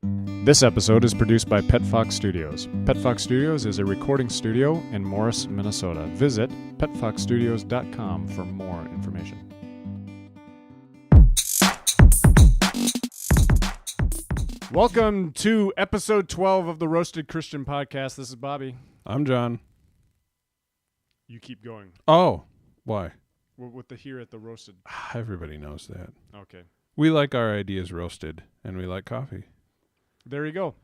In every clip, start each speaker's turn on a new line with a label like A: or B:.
A: This episode is produced by Pet Fox Studios. Pet Fox Studios is a recording studio in Morris, Minnesota. Visit petfoxstudios.com for more information. Welcome to episode 12 of the Roasted Christian Podcast. This is Bobby.
B: I'm John.
A: You keep going.
B: Oh, why?
A: With the here at the Roasted.
B: Everybody knows that.
A: Okay.
B: We like our ideas roasted, and we like coffee.
A: There you go.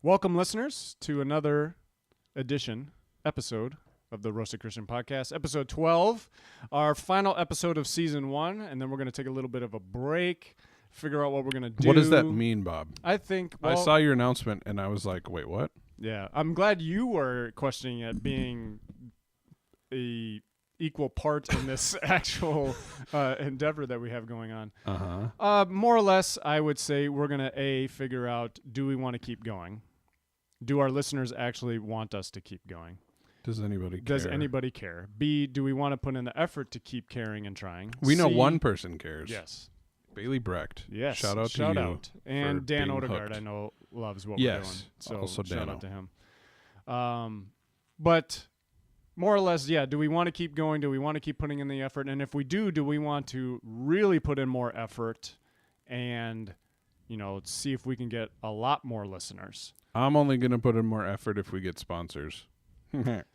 A: Welcome, listeners, to another episode of the Roasted Christian Podcast, episode 12, our final episode of season 1, and then we're going to take a little bit of a break, figure out what we're going to do.
B: What does that mean, Bob?
A: I think,
B: I saw your announcement, and I was like, wait, what?
A: Yeah, I'm glad you were questioning it being a equal part in this actual endeavor that we have going on. More or less, I would say we're going to, figure out, do we want to keep going? Do our listeners actually want us to keep going?
B: Does anybody care?
A: Does anybody care? B, do we want to put in the effort to keep caring and trying?
B: We know
A: C,
B: one person cares.
A: Yes.
B: Bailey Brecht.
A: Yes.
B: Shout out to you.
A: And Dan
B: being
A: Odegaard,
B: hooked.
A: I know, loves what we're doing. So
B: also
A: shout
B: Dano.
A: out to him. But more or less, yeah, do we want to keep going? Do we want to keep putting in the effort? And if we do we want to really put in more effort and, see if we can get a lot more listeners?
B: I'm only going to put in more effort if we get sponsors.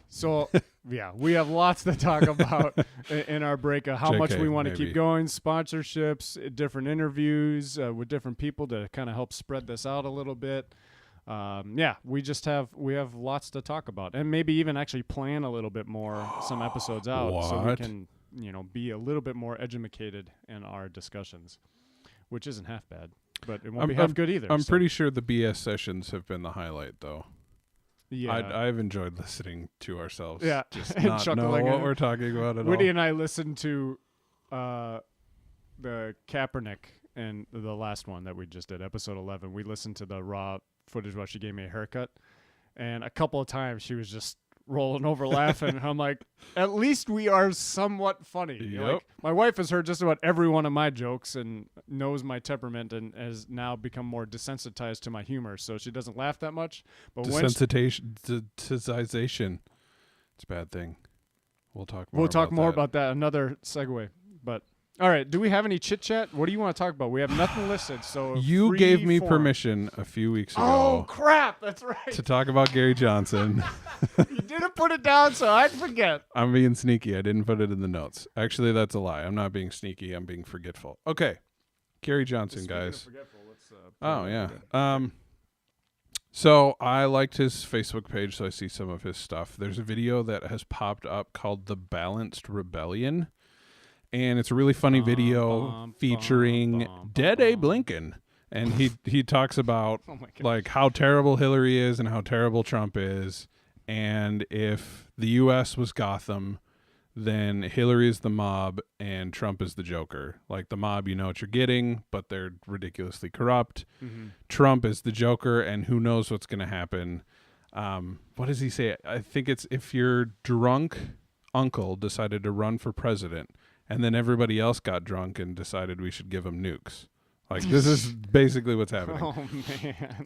A: So, yeah, we have lots to talk about in our break of how much we want to keep going, sponsorships, different interviews with different people to kind of help spread this out a little bit. We have lots to talk about, and maybe even actually plan a little bit more some episodes out so we can, be a little bit more educated in our discussions, which isn't half bad, but it won't be half good either.
B: I'm pretty sure the BS sessions have been the highlight, though.
A: Yeah,
B: I've enjoyed listening to ourselves.
A: Yeah,
B: just not know what we're talking about at all.
A: Woody and I listened to the Kaepernick and the last one that we just did, episode 11. We listened to the raw footage while she gave me a haircut, and a couple of times she was just rolling over laughing. I'm like, at least we are somewhat funny.
B: Yep.
A: Like, my wife has heard just about every one of my jokes and knows my temperament and has now become more desensitized to my humor, so she doesn't laugh that much. But
B: Desensitization. It's a bad thing. We'll talk more
A: about that. Another segue. But all right, do we have any chit chat? What do you want to talk about? We have nothing listed, so
B: you gave me permission a few weeks ago.
A: Oh crap, that's right.
B: To talk about Gary Johnson.
A: You didn't put it down, so I'd forget.
B: I'm being sneaky. I didn't put it in the notes. Actually, that's a lie. I'm not being sneaky. I'm being forgetful. Okay, Gary Johnson, guys. So I liked his Facebook page, so I see some of his stuff. There's a video that has popped up called "The Balanced Rebellion." And it's a really funny video featuring Dead Abe Lincoln. And he talks about like how terrible Hillary is and how terrible Trump is. And if the U.S. was Gotham, then Hillary is the mob and Trump is the Joker. Like the mob, you know what you're getting, but they're ridiculously corrupt. Mm-hmm. Trump is the Joker, and who knows what's going to happen. What does he say? I think it's if your drunk uncle decided to run for president, and then everybody else got drunk and decided we should give them nukes. Like, this is basically what's happening.
A: Oh,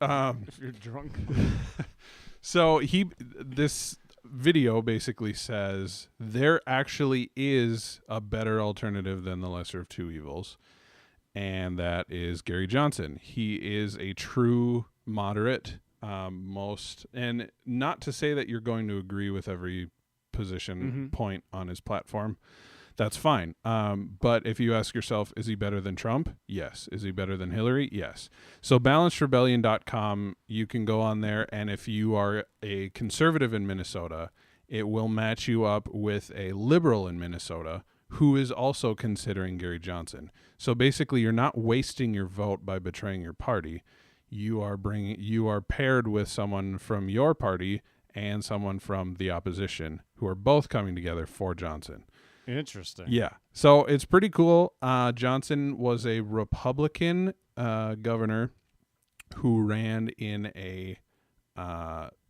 A: man. If you're drunk.
B: So this video basically says there actually is a better alternative than the lesser of two evils, and that is Gary Johnson. He is a true moderate, and not to say that you're going to agree with every position point on his platform. That's fine. But if you ask yourself, is he better than Trump? Yes. Is he better than Hillary? Yes. So balancedrebellion.com, you can go on there, and if you are a conservative in Minnesota, it will match you up with a liberal in Minnesota who is also considering Gary Johnson. So basically, you're not wasting your vote by betraying your party. You are paired with someone from your party and someone from the opposition who are both coming together for Johnson.
A: Interesting.
B: Yeah. So it's pretty cool. Johnson was a Republican governor who ran in a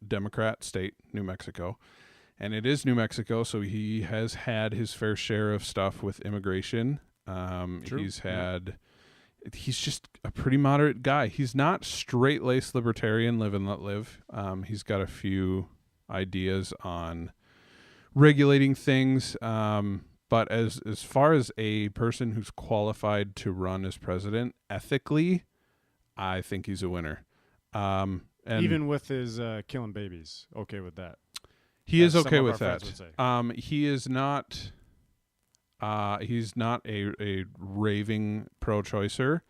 B: Democrat state, New Mexico. And it is New Mexico, so he has had his fair share of stuff with immigration. He's had he's just a pretty moderate guy. He's not straight-laced libertarian, live and let live. He's got a few ideas on regulating things, but as far as a person who's qualified to run as president, ethically, I think he's a winner. And
A: even with his killing babies, okay with that.
B: He is okay with that. He is not. He's not a raving pro-choicer.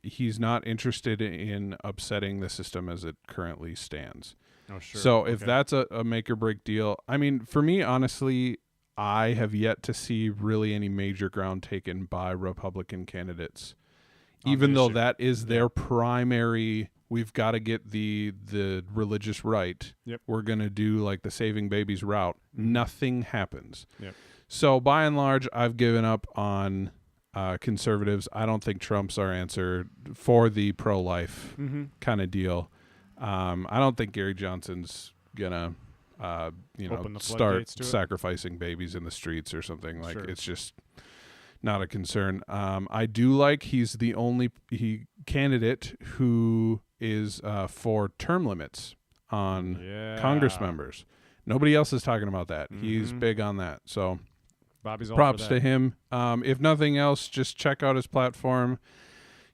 B: He's not interested in upsetting the system as it currently stands.
A: Oh, sure.
B: So if that's a make or break deal, I mean, for me, honestly, I have yet to see really any major ground taken by Republican candidates, even though that is their primary. We've got to get the religious right.
A: Yep.
B: We're going to do like the saving babies route. Nothing happens.
A: Yep.
B: So by and large, I've given up on conservatives. I don't think Trump's our answer for the pro-life kind of deal. I don't think Gary Johnson's gonna, start sacrificing babies in the streets or something. Like it's just not a concern. I do like he's the only candidate who is for term limits on Congress members. Nobody else is talking about that. He's big on that. So.
A: Bobby's
B: props to him. If nothing else, just check out his platform.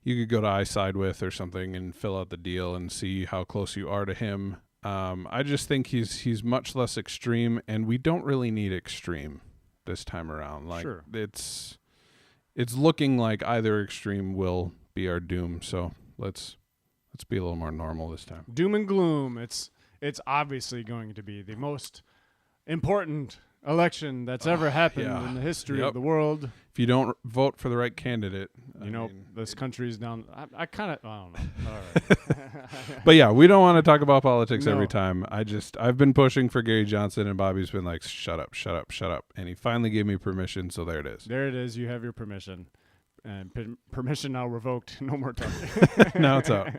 B: You could go to iSide or something and fill out the deal and see how close you are to him. I just think he's much less extreme, and we don't really need extreme this time around. Like it's looking like either extreme will be our doom. So let's be a little more normal this time.
A: Doom and gloom. It's obviously going to be the most important election that's ever happened in the history of the world.
B: If you don't vote for the right candidate,
A: this country's down. I don't know. All right.
B: But yeah, we don't want to talk about politics every time. I've been pushing for Gary Johnson, and Bobby's been like, shut up, shut up, shut up. And he finally gave me permission, so there it is.
A: There it is. You have your permission. And permission now revoked. No more talking.
B: Now it's out.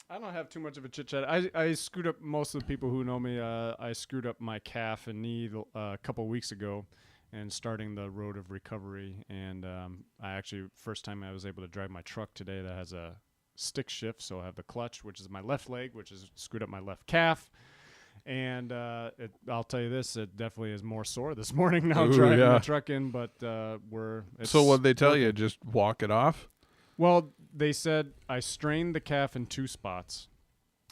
A: I don't have too much of a chit chat. I screwed up, most of the people who know me, I screwed up my calf and knee a couple weeks ago and starting the road of recovery. And I actually, first time I was able to drive my truck today that has a stick shift. So I have the clutch, which is my left leg, which is screwed up my left calf. And I'll tell you this, it definitely is more sore this morning now driving the truck in. But
B: so what'd they tell you? Just walk it off?
A: Well, they said I strained the calf in 2 spots,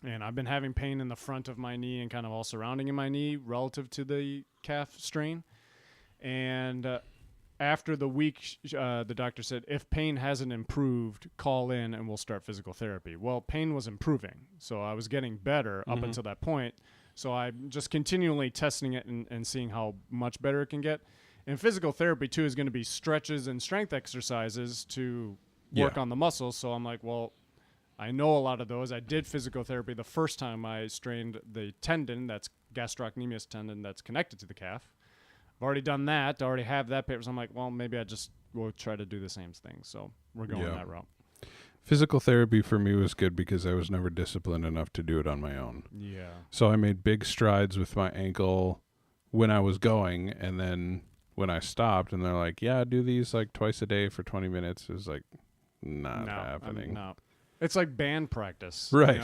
A: and I've been having pain in the front of my knee and kind of all surrounding in my knee relative to the calf strain. And after the week, the doctor said, if pain hasn't improved, call in and we'll start physical therapy. Well, pain was improving, so I was getting better up until that point. So I'm just continually testing it and seeing how much better it can get. And physical therapy, too, is going to be stretches and strength exercises to work on the muscles. So I'm like, well, I know a lot of those. I did physical therapy the first time I strained the tendon, that's gastrocnemius tendon that's connected to the calf. I've already done that. I already have that paper. So I'm like, well, maybe I just will try to do the same thing. So we're going that route.
B: Physical therapy for me was good because I was never disciplined enough to do it on my own.
A: Yeah.
B: So I made big strides with my ankle when I was going, and then when I stopped, and they're like, yeah, do these like twice a day for 20 minutes. It was like, not happening.
A: No. It's like band practice.
B: Right.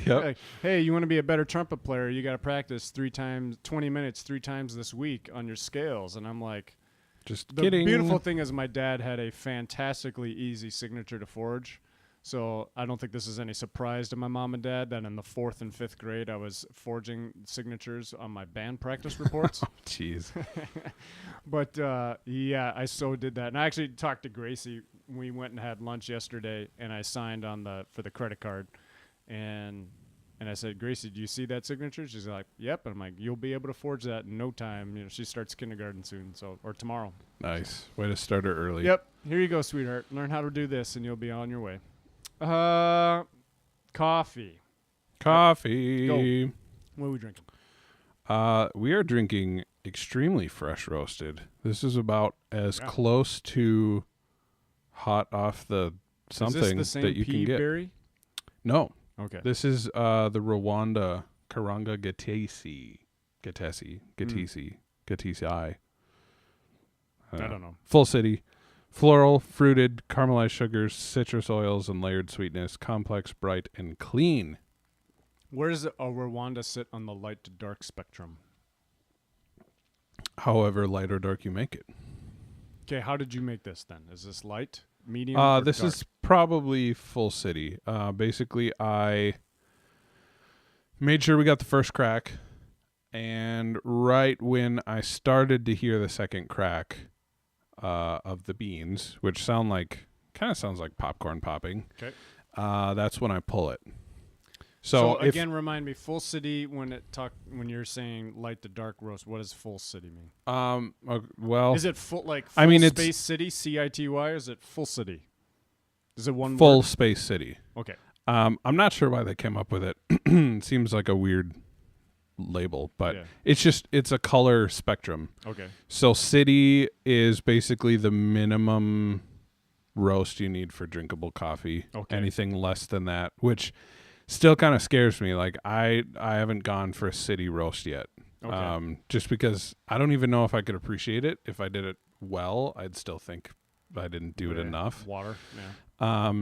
B: Yep.
A: Like, hey, you want to be a better trumpet player, you got to practice 20 minutes 3 times this week on your scales. And I'm like,
B: just
A: the
B: kidding.
A: The beautiful thing is my dad had a fantastically easy signature to forge. So I don't think this is any surprise to my mom and dad that in the 4th and 5th grade I was forging signatures on my band practice reports.
B: Oh, jeez.
A: But I so did that. And I actually talked to Gracie. We went and had lunch yesterday, and I signed for the credit card. And I said, Gracie, do you see that signature? She's like, yep. And I'm like, you'll be able to forge that in no time. She starts kindergarten soon, or tomorrow.
B: Nice. Way to start her early.
A: Yep. Here you go, sweetheart. Learn how to do this, and you'll be on your way. Coffee.
B: Coffee.
A: Go. What are we drinking?
B: We are drinking extremely fresh roasted. This is about as close to hot off the something
A: is this the same
B: that you can get.
A: Berry?
B: No.
A: Okay.
B: This is the Rwanda Karanga Gatesi. Gatesi. I don't know. Full City. Floral, fruited, caramelized sugars, citrus oils, and layered sweetness. Complex, bright, and clean.
A: Where does a Rwanda sit on the light to dark spectrum?
B: However light or dark you make it.
A: Okay, how did you make this then? Is this light, medium, or
B: This
A: dark?
B: is probably full city. Basically, I made sure we got the first crack, and right when I started to hear the second crack of the beans, which sounds like popcorn popping,
A: okay,
B: that's when I pull it.
A: So again, remind me, full city when you're saying light to dark roast, what does full city mean?
B: Well,
A: is it full
B: it's
A: space city, CITY, or is it full city? Is it one
B: full
A: word?
B: space city?
A: Okay.
B: I'm not sure why they came up with it. It seems like a weird label, but it's a color spectrum.
A: Okay.
B: So city is basically the minimum roast you need for drinkable coffee.
A: Okay.
B: Anything less than that, which still kind of scares me. Like I haven't gone for a city roast yet.
A: Okay.
B: Just because I don't even know if I could appreciate it. If I did it well, I'd still think I didn't do it enough.
A: Water. Yeah.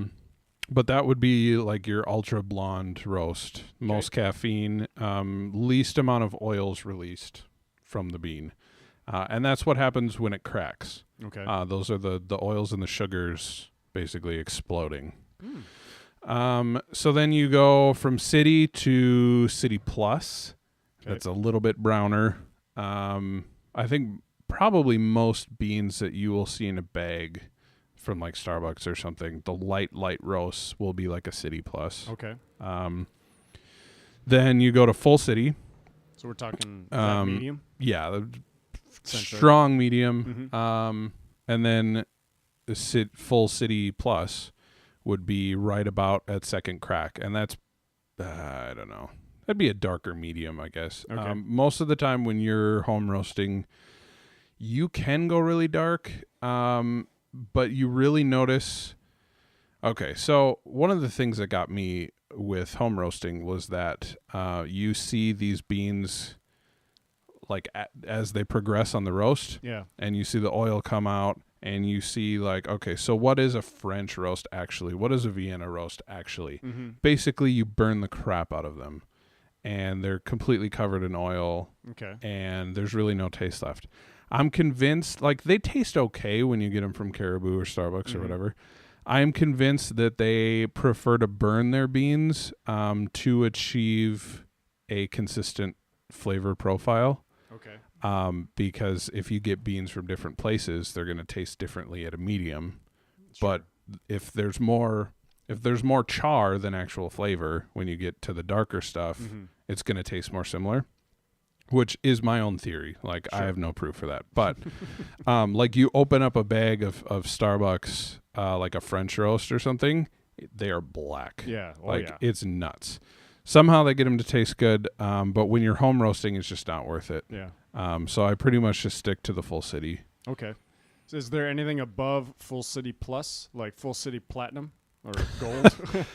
B: But that would be like your ultra blonde roast. Most caffeine, least amount of oils released from the bean. And that's what happens when it cracks.
A: Okay.
B: Those are the oils and the sugars basically exploding. So then you go from city to city plus.
A: Okay.
B: That's a little bit browner. I think probably most beans that you will see in a bag from like Starbucks or something, the light roasts will be like a city plus.
A: Okay.
B: Then you go to full city.
A: So we're talking medium?
B: Yeah, the strong medium.
A: Mm-hmm.
B: And then the full city plus would be right about at second crack. And that's, I don't know. That'd be a darker medium, I guess.
A: Okay.
B: Most of the time when you're home roasting, you can go really dark, but you really notice. Okay, so one of the things that got me with home roasting was that you see these beans like as they progress on the roast.
A: Yeah.
B: And you see the oil come out, and you see like, okay, so what is a French roast actually? What is a Vienna roast actually?
A: Mm-hmm.
B: Basically, you burn the crap out of them, and they're completely covered in oil.
A: Okay.
B: And there's really no taste left. I'm convinced, like, they taste okay when you get them from Caribou or Starbucks or whatever. I'm convinced that they prefer to burn their beans to achieve a consistent flavor profile.
A: Okay.
B: Because if you get beans from different places, they're going to taste differently at a medium.
A: Sure.
B: But if there's more char than actual flavor when you get to the darker stuff, it's going to taste more similar. Which is my own theory. Like, sure. I have no proof for that. But, like, you open up a bag of Starbucks, like a French roast or something, they are black.
A: Yeah. Oh,
B: like,
A: yeah.
B: It's nuts. Somehow they get them to taste good, but when you're home roasting, it's just not worth it.
A: Yeah.
B: So I pretty much just stick to the full city.
A: Okay. So is there anything above full city plus, like full city platinum? Or gold?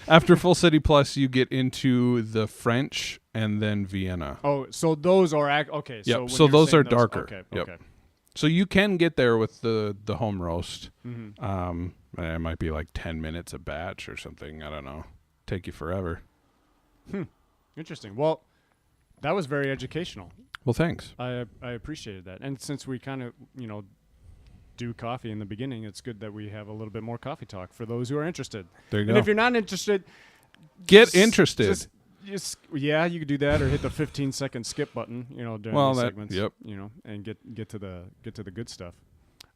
B: After full city plus, you get into the French and then Vienna.
A: Oh, so those are okay.
B: Yep. So those are darker.
A: Okay.
B: Yep.
A: Okay.
B: So you can get there with the home roast.
A: Mm-hmm.
B: It might be like 10 minutes a batch or something. I don't know. Take you forever.
A: Interesting. Well, that was very educational.
B: Well, thanks.
A: I appreciated that. And since we kind of, do coffee in the beginning, it's good that we have a little bit more coffee talk for those who are interested.
B: There you go.
A: And if you're not interested,
B: get interested.
A: Yeah, you could do that, or hit the 15-second skip button, during the segments.
B: Yep.
A: And get to the good stuff.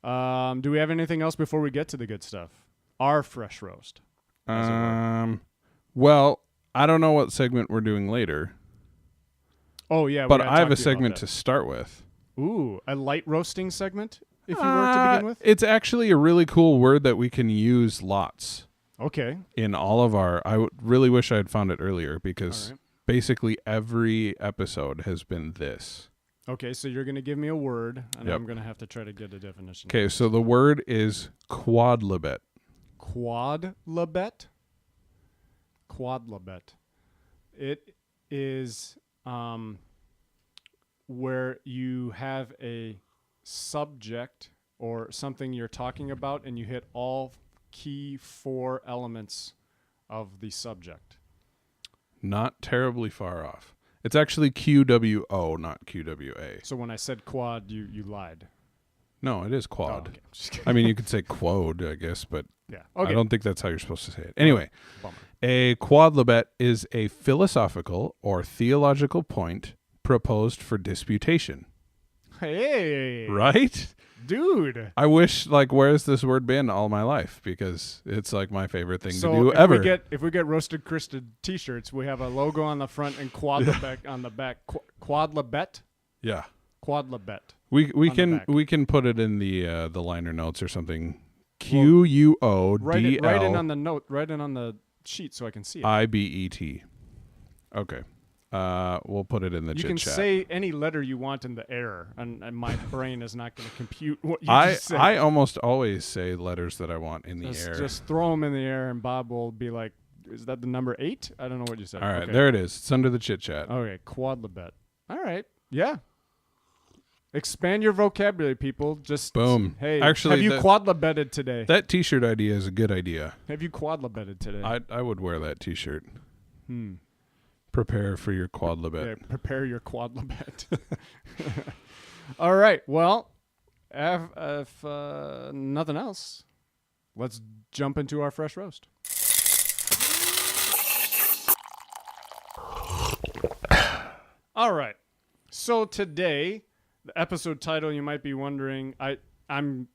A: Do we have anything else before we get to the good stuff? Our fresh roast.
B: Well, I don't know what segment we're doing later.
A: Oh yeah,
B: but I have a segment to start with.
A: Ooh, a light roasting segment. If you were to begin with,
B: it's actually a really cool word that we can use lots.
A: Okay.
B: In all of our, really wish I had found it earlier because basically every episode has been this.
A: Okay, so you're going to give me a word, and I'm going to have to try to get a definition.
B: Okay, so the word is quadlibet.
A: Quadlibet? Quadlibet. It is where you have a subject or something you're talking about, and you hit all key 4 elements of the subject.
B: Not terribly far off. It's actually QWO, not QWA.
A: So when I said quad, you lied.
B: No, it is quad.
A: Oh, okay. Just kidding.
B: I mean, you could say quode, I guess, but
A: Yeah. Okay.
B: I don't think that's how you're supposed to say it. Anyway,
A: Bummer.
B: a quodlibet is a philosophical or theological point proposed for disputation.
A: Hey.
B: Right?
A: Dude.
B: I wish, where's this word been all my life? Because it's my favorite thing to do ever.
A: If we get Roasted Christed t-shirts, we have a logo on the front and quadlibet on the back. Quadlibet?
B: Yeah.
A: Quadlibet.
B: We can put it in the liner notes or something. QUODL.
A: Write in on the note. Write in on the sheet so I can see it.
B: IBET. Okay. We'll put it in the chit chat.
A: You can say any letter you want in the error, and my brain is not going to compute what you just said.
B: I almost always say letters that I want in the air.
A: Just throw them in the air, and Bob will be like, "Is that the number 8?" I don't know what you said.
B: All right,
A: okay.
B: There it is. It's under the chit chat.
A: Okay, quadlibet. All right, yeah. Expand your vocabulary, people. Just
B: boom.
A: Hey,
B: actually,
A: have you quadlibeted today?
B: That T-shirt idea is a good idea.
A: Have you quadlibeted today?
B: I would wear that T-shirt. Prepare for your quadlibet.
A: Yeah, prepare your quadlibet. All right. Well, if nothing else, let's jump into our fresh roast. All right. So today, the episode title, you might be wondering, I'm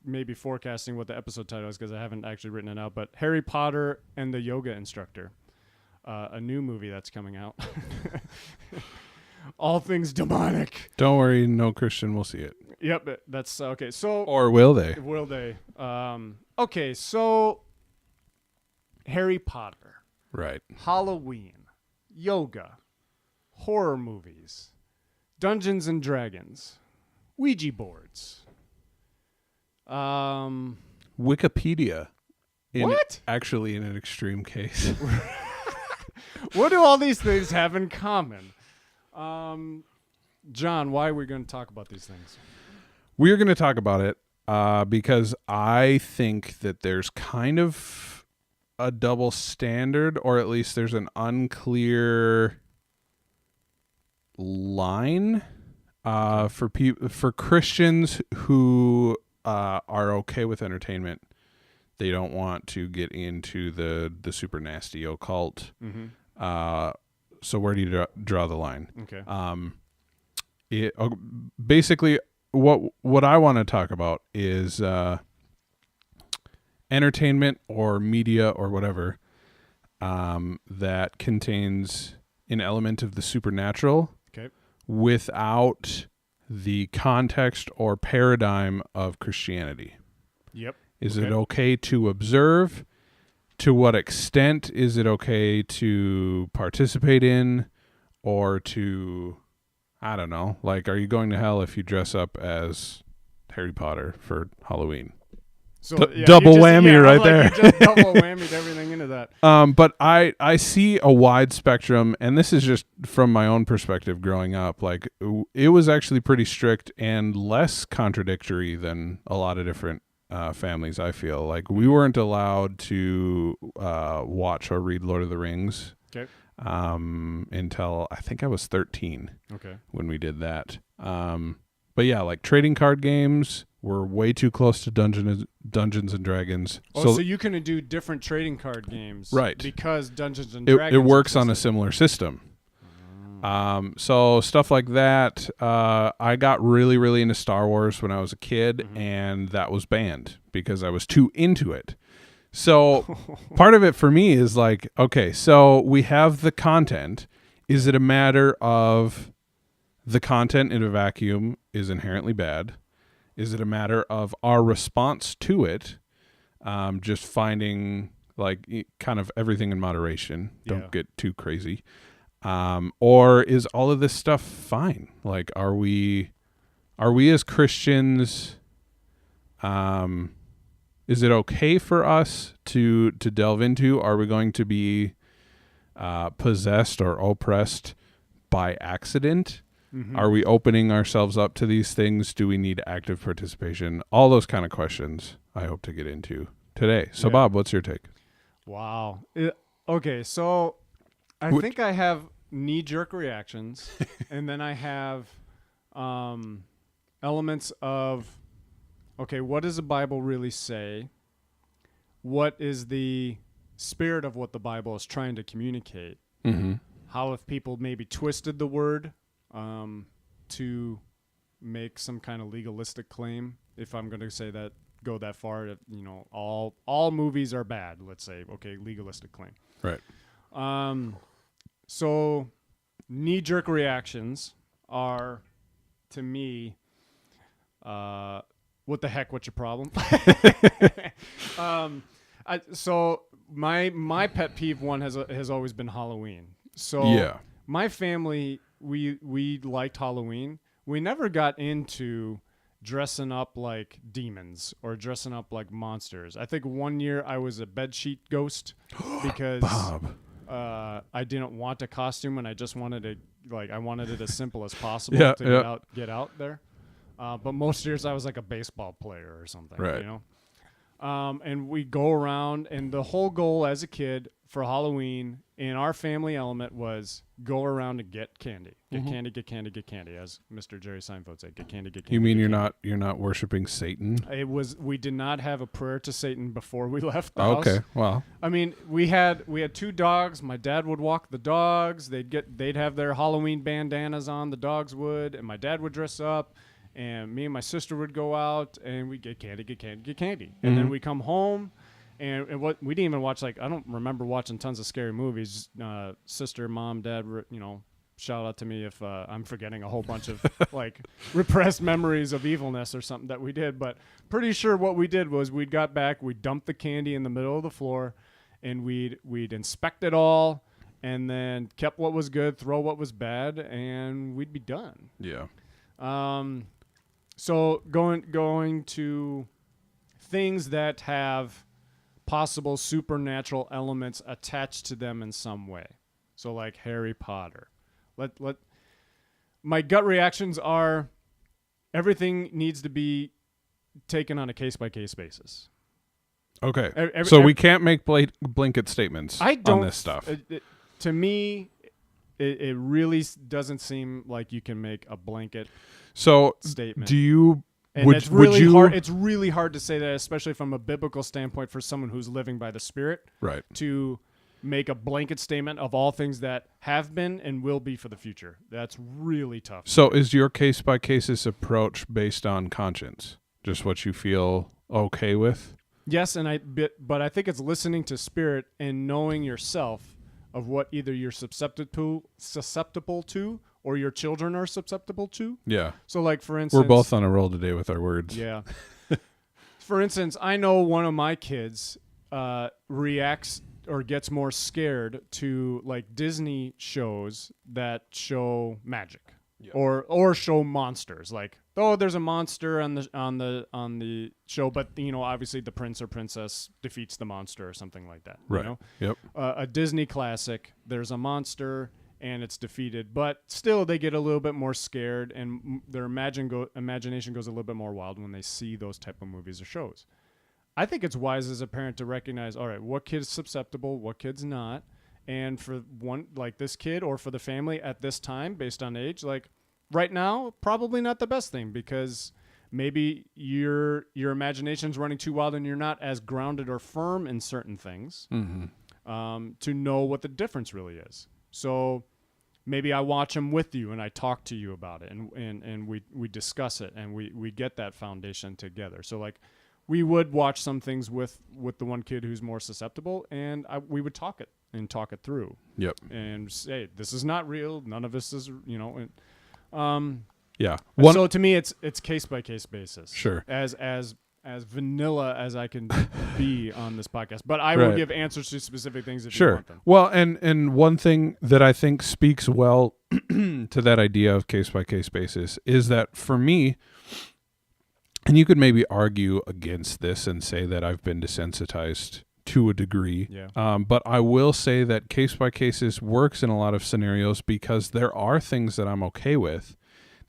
A: maybe forecasting what the episode title is because I haven't actually written it out, but Harry Potter and the Yoga Instructor. A new movie that's coming out. All things demonic.
B: Don't worry, no Christian will see it.
A: Yep, that's okay. So,
B: or will they?
A: Will they? Okay, so Harry Potter,
B: right?
A: Halloween, yoga, horror movies, Dungeons and Dragons, Ouija boards.
B: Wikipedia.
A: What?
B: Actually, in an extreme case.
A: What do all these things have in common? John, why are we going to talk about these things?
B: We're going to talk about it because I think that there's kind of a double standard, or at least there's an unclear line for Christians who are okay with entertainment. They don't want to get into the super nasty occult. Mm-hmm. So where do you draw the line?
A: Okay.
B: Basically, what I want to talk about is entertainment or media or whatever that contains an element of the supernatural,
A: okay,
B: without the context or paradigm of Christianity.
A: Yep.
B: Is it okay to observe? To what extent is it okay to participate in, or to, I don't know, are you going to hell if you dress up as Harry Potter for Halloween?
A: So
B: double whammy right there.
A: You just double whammied everything into that.
B: But I see a wide spectrum, and this is just from my own perspective growing up. It was actually pretty strict and less contradictory than a lot of different families. I feel like we weren't allowed to watch or read Lord of the Rings until I think I was 13 when we did that. But yeah, trading card games were way too close to Dungeons and Dragons.
A: So you can do different trading card games,
B: right?
A: Because Dungeons and Dragons
B: it works on a similar system. So stuff like that. I got really, really into Star Wars when I was a kid, and that was banned because I was too into it. So part of it for me is okay, so we have the content. Is it a matter of the content in a vacuum is inherently bad? Is it a matter of our response to it, just finding kind of everything in moderation? Don't get too crazy. Or is all of this stuff fine? Are we as Christians, is it okay for us to delve into? Are we going to be possessed or oppressed by accident?
A: Mm-hmm.
B: Are we opening ourselves up to these things? Do we need active participation? All those kind of questions I hope to get into today. So, Bob, what's your take?
A: Wow. Okay, so I think I have knee-jerk reactions, and then I have elements of, okay, what does the Bible really say? What is the spirit of what the Bible is trying to communicate?
B: Mm-hmm.
A: How have people maybe twisted the word to make some kind of legalistic claim? If I'm going to say that, go that far, all movies are bad. Let's say, okay, legalistic claim.
B: Right.
A: So knee-jerk reactions are, to me, what the heck? What's your problem? So my pet peeve one has always been Halloween. So my family, we liked Halloween. We never got into dressing up like demons or dressing up like monsters. I think one year I was a bedsheet ghost because
B: Bob.
A: I didn't want a costume and I just wanted I wanted it as simple as possible to get out there. But most years I was like a baseball player or something,
B: right.
A: you know? And we go around, and the whole goal as a kid for Halloween in our family element was go around and get candy. Get candy, get candy, get candy, as Mr. Jerry Seinfeld said. Get candy, get candy.
B: You mean
A: you're
B: not worshiping Satan?
A: We did not have a prayer to Satan before we left the house.
B: Okay, well.
A: I mean, we had 2 dogs. My dad would walk the dogs. They'd have their Halloween bandanas on, the dogs would, and my dad would dress up. And me and my sister would go out, and we'd get candy, get candy, get candy. And then we come home, and what we didn't even watch, I don't remember watching tons of scary movies. Sister, mom, dad, shout out to me if I'm forgetting a whole bunch of, repressed memories of evilness or something that we did. But pretty sure what we did was we'd got back, we'd dumped the candy in the middle of the floor, and we'd inspect it all, and then kept what was good, throw what was bad, and we'd be done.
B: Yeah.
A: So going to things that have possible supernatural elements attached to them in some way. So like Harry Potter. My gut reactions are everything needs to be taken on a case-by-case basis.
B: Okay. So we can't make blanket statements on this stuff.
A: To me, it really doesn't seem like you can make a blanket statement.
B: Do you?
A: And it's really hard. It's really hard to say that, especially from a biblical standpoint, for someone who's living by the Spirit,
B: right?
A: To make a blanket statement of all things that have been and will be for the future. That's really tough.
B: So, is your case by cases approach based on conscience? Just what you feel okay with?
A: Yes, but I think it's listening to Spirit and knowing yourself of what either you're susceptible to. Or your children are susceptible to.
B: Yeah.
A: So, for instance...
B: We're both on a roll today with our words.
A: Yeah. For instance, I know one of my kids reacts or gets more scared to, Disney shows that show magic. Yeah. Or show monsters. There's a monster on the show, but, obviously the prince or princess defeats the monster or something like that.
B: Right.
A: You know?
B: Yep.
A: A Disney classic, there's a monster... and it's defeated, but still they get a little bit more scared, and their imagination goes a little bit more wild when they see those type of movies or shows. I think it's wise as a parent to recognize, all right, what kid's susceptible, what kid's not, and for one, this kid or for the family at this time, based on age, right now, probably not the best thing, because maybe your imagination's running too wild and you're not as grounded or firm in certain things to know what the difference really is. So maybe I watch them with you and I talk to you about it and we discuss it and we get that foundation together. So we would watch some things with the one kid who's more susceptible, and we would talk it through. Yep. And say, this is not real. None of this is,
B: yeah.
A: So to me, it's case by case basis.
B: Sure.
A: As vanilla as I can be on this podcast. But I will give answers to specific things if you want them.
B: Well, and one thing that I think speaks well to that idea of case-by-case basis is that for me, and you could maybe argue against this and say that I've been desensitized to a degree.
A: Yeah.
B: But I will say that case by cases works in a lot of scenarios because there are things that I'm okay with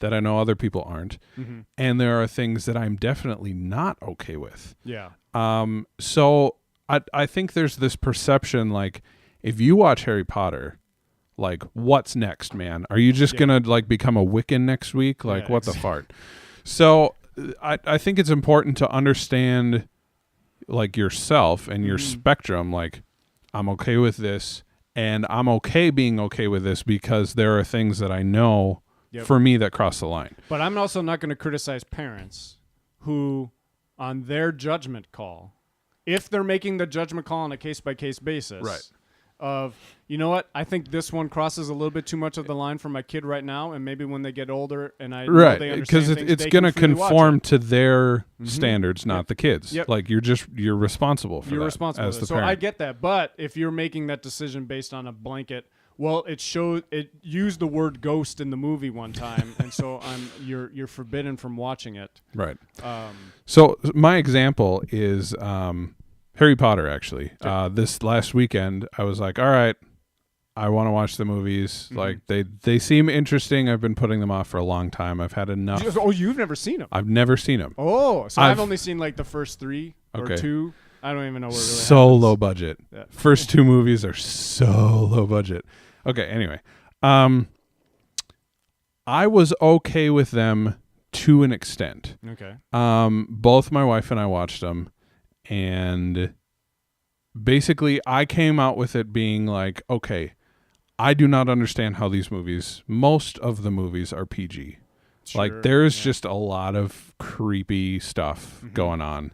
B: that I know other people aren't.
A: Mm-hmm.
B: And there are things that I'm definitely not okay with.
A: Yeah.
B: So I think there's this perception, like, if you watch Harry Potter, like, what's next, man? Are you just going to, like, become a Wiccan next week? Like, what the fart? So I think it's important to understand, like, yourself and your spectrum. Like, I'm okay with this, and I'm okay being okay with this because there are things that I know for me that cross the line.
A: But I'm also not going to criticize parents who, on their judgment call, if they're making the judgment call on a case-by-case basis,
B: right,
A: of, you know what, I think this one crosses a little bit too much of the line for my kid right now, and maybe when they get older and I know they understand
B: because
A: things,
B: it's going to conform to their standards, not the kids.
A: Yep.
B: Like, you're responsible for that.
A: You're responsible
B: as
A: for
B: the
A: that. So
B: parent.
A: I get that, but if you're making that decision based on a blanket, well, it used the word ghost in the movie one time, and so you're forbidden from watching it.
B: Right. So my example is Harry Potter, actually. This last weekend, I was like, all right, I want to watch the movies. Like, they seem interesting. I've been putting them off for a long time. I've had enough.
A: Oh, you've never seen them?
B: I've never seen them.
A: Oh, so I've only seen, like, the first 3 or 2. I don't even know what really
B: so
A: happens.
B: Low budget.
A: Yeah.
B: First 2 movies are so low budget. Okay, anyway. I was okay with them to an extent.
A: Okay.
B: Both my wife and I watched them, and basically I came out with it being like, okay, I do not understand how most of the movies are PG.
A: Sure,
B: like, there's just a lot of creepy stuff going on.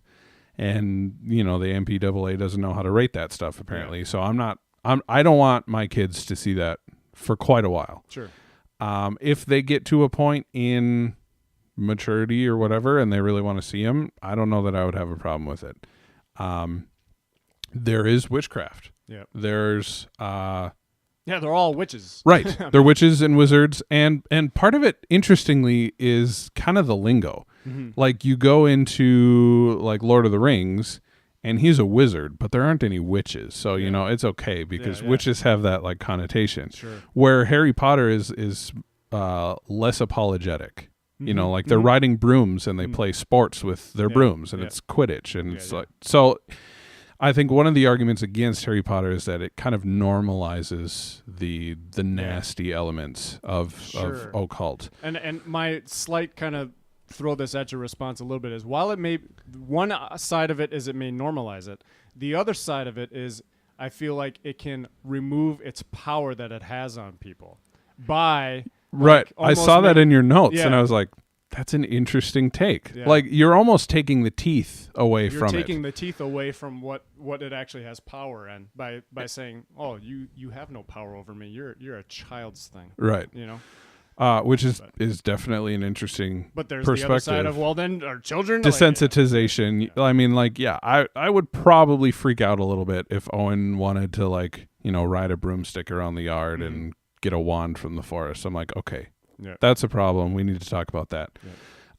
B: And, the MPAA doesn't know how to rate that stuff, apparently. Yeah. So I don't want my kids to see that for quite a while.
A: Sure.
B: If they get to a point in maturity or whatever and they really want to see them, I don't know that I would have a problem with it. There is witchcraft.
A: Yeah.
B: There's
A: they're all witches.
B: Right. They're witches and wizards, and part of it, interestingly, is kind of the lingo. Like, you go into, like, Lord of the Rings, and he's a wizard, but there aren't any witches. So, it's okay because witches have that, like, connotation.
A: Sure.
B: Where Harry Potter is less apologetic. Like, they're riding brooms and they play sports with their brooms, and it's Quidditch. And it's like, so I think one of the arguments against Harry Potter is that it kind of normalizes the nasty elements of occult. And
A: my slight kind of throw this at your response a little bit is, while it may, one side of it is it may normalize it. The other side of it is I feel like it can remove its power that it has on people by
B: right. I saw that in your notes, and I was like, that's an interesting take. Yeah. Like, you're almost taking the teeth away from it.
A: You're taking the teeth away from what it actually has power in by saying, oh, you have no power over me. You're a child's thing.
B: Right. Which is definitely an interesting
A: but there's
B: perspective.
A: The other side of, well, then our children
B: desensitization. I mean, like, I would probably freak out a little bit if Owen wanted to, like, ride a broomstick around the yard and get a wand from the forest. I'm like, okay, that's a problem. We need to talk about that.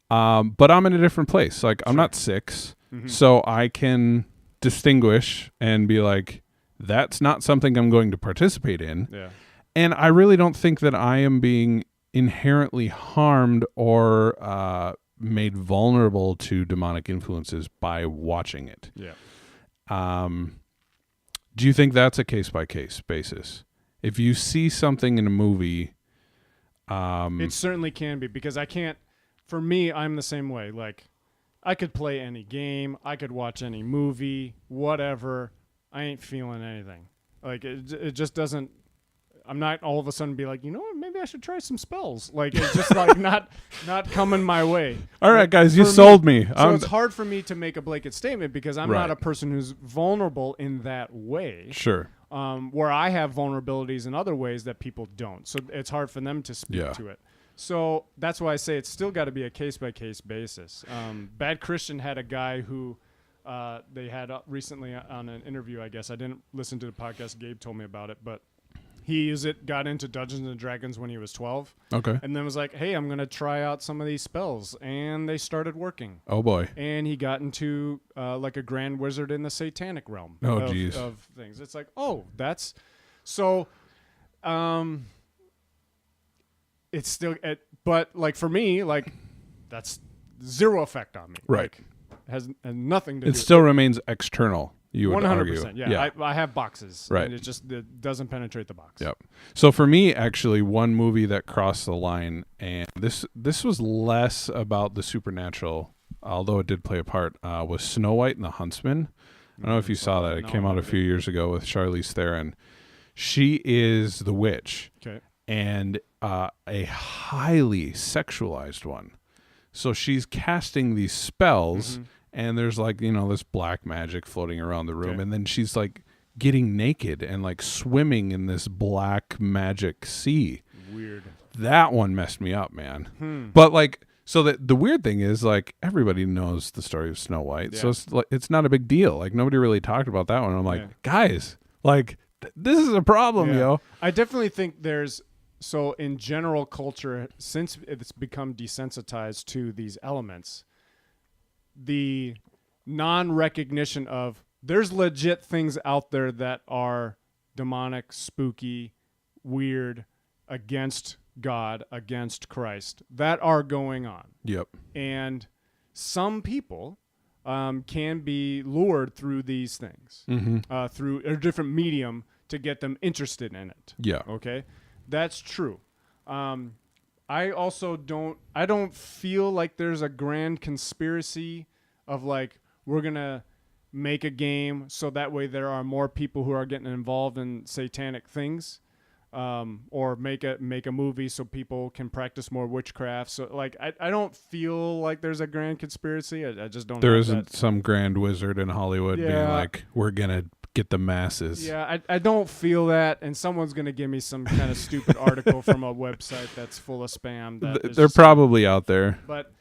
B: But I'm in a different place. Like, I'm not 6, so I can distinguish and be like, that's not something I'm going to participate in.
A: Yeah.
B: And I really don't think that I am being inherently harmed or made vulnerable to demonic influences by watching it.
A: Yeah.
B: Do you think that's a case-by-case basis? If you see something in a movie...
A: it certainly can be, because I can't... For me, I'm the same way. Like, I could play any game. I could watch any movie, whatever. I ain't feeling anything. Like, it just doesn't... I'm not all of a sudden be like, maybe I should try some spells. Like, it's just like not coming my way.
B: All right, guys, you sold me.
A: So it's hard for me to make a blanket statement because I'm not a person who's vulnerable in that way.
B: Sure.
A: Where I have vulnerabilities in other ways that people don't. So it's hard for them to speak to it. So that's why I say it's still got to be a case-by-case basis. Bad Christian had a guy who they had recently on an interview, I guess. I didn't listen to the podcast. Gabe told me about it, but He got into Dungeons and Dragons when he was 12.
B: Okay.
A: And then was like, hey, I'm going to try out some of these spells. And they started working.
B: Oh, boy.
A: And he got into like a grand wizard in the satanic realm of things. It's like, oh, that's... So, it's still... but, like, for me, like, that's zero effect on me.
B: Right.
A: Like, has nothing to do...
B: It still remains external. You would
A: 100%,
B: argue.
A: yeah. I have boxes.
B: Right.
A: And it doesn't penetrate the box.
B: Yep. So for me, actually, one movie that crossed the line, and this was less about the supernatural, although it did play a part, was Snow White and the Huntsman. I don't know if you saw that. It came out a few years ago with Charlize Theron. She is the witch.
A: Okay.
B: And a highly sexualized one. So she's casting these spells, and there's like, this black magic floating around the room. Okay. And then she's like getting naked and like swimming in this black magic sea.
A: Weird.
B: That one messed me up, man. But like, so the weird thing is like everybody knows the story of Snow White. Yeah. So it's not a big deal. Like nobody really talked about that one. I'm like, guys, like this is a problem, yo.
A: I definitely think so in general culture, since it's become desensitized to these elements, the non-recognition of there's legit things out there that are demonic, spooky, weird, against God, against Christ, that are going on.
B: Yep.
A: And some people can be lured through these things, through a different medium to get them interested in it.
B: Yeah.
A: Okay? That's true. I also don't feel like there's a grand conspiracy of like we're going to make a game so that way there are more people who are getting involved in satanic things, or make a movie so people can practice more witchcraft. So like I don't feel like there's a grand conspiracy. I just don't.
B: There isn't some grand wizard in Hollywood being like, we're going to get the masses.
A: Yeah, I don't feel that, and someone's going to give me some kind of stupid article from a website that's full of spam.
B: They're probably out there.
A: But,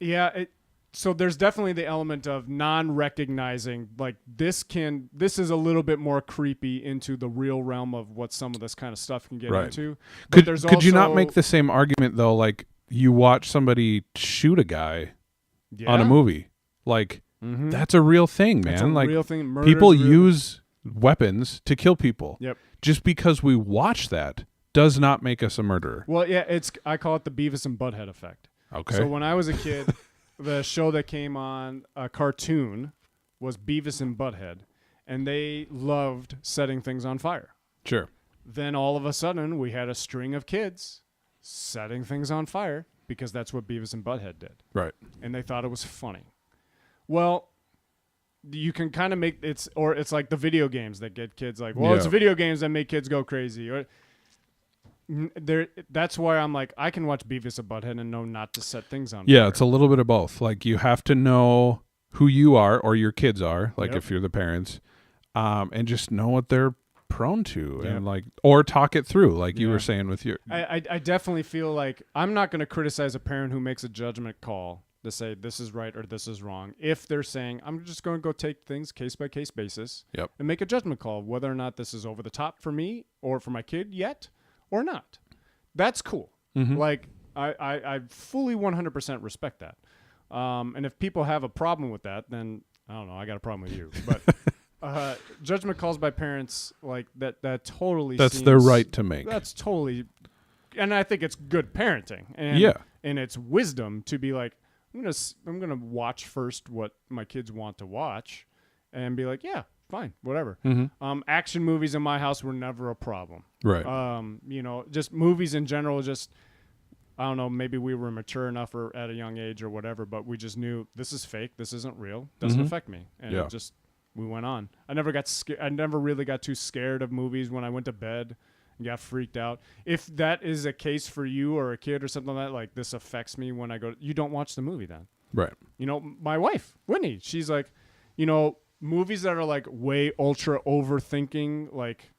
A: yeah, so there's definitely the element of non-recognizing, like, this is a little bit more creepy into the real realm of what some of this kind of stuff can get into. But
B: could you not make the same argument, though, like, you watch somebody shoot a guy on a movie? Like... Mm-hmm. That's a real thing, man.
A: That's a
B: like
A: real thing.
B: people use weapons to kill people.
A: Yep.
B: Just because we watch that does not make us a murderer.
A: Well, yeah, I call it the Beavis and Butthead effect.
B: Okay.
A: So when I was a kid, the show that came on, a cartoon, was Beavis and Butthead, and they loved setting things on fire.
B: Sure.
A: Then all of a sudden, we had a string of kids setting things on fire because that's what Beavis and Butthead did.
B: Right.
A: And they thought it was funny. Well, you can kind of make it's like the video games that get kids like, well, it's video games that make kids go crazy. Or that's why I'm like, I can watch Beavis and Butthead and know not to set things on fire.
B: Yeah, it's a little bit of both. Like you have to know who you are or your kids are, like if you're the parents, and just know what they're prone to and like, or talk it through, like you were saying with your.
A: I definitely feel like I'm not going to criticize a parent who makes a judgment call to say this is right or this is wrong. If they're saying, I'm just going to go take things case by case basis and make a judgment call whether or not this is over the top for me or for my kid yet or not. That's cool. Mm-hmm. Like I fully 100% respect that. And if people have a problem with that, then I don't know, I got a problem with you. But judgment calls by parents like that totally
B: that's their right to make.
A: That's totally, and I think it's good parenting and it's wisdom to be like, I'm gonna watch first what my kids want to watch, and be like, yeah, fine, whatever. Mm-hmm. Action movies in my house were never a problem.
B: Right.
A: Just movies in general. Just I don't know. Maybe we were mature enough or at a young age or whatever, but we just knew this is fake. This isn't real. Doesn't affect me, and it just we went on. I never got scared. I never really got too scared of movies when I went to bed. Got freaked out. If that is a case for you or a kid or something like that, like this affects me when I go, you don't watch the movie then.
B: Right.
A: My wife, Whitney, she's like, movies that are like way ultra overthinking, like,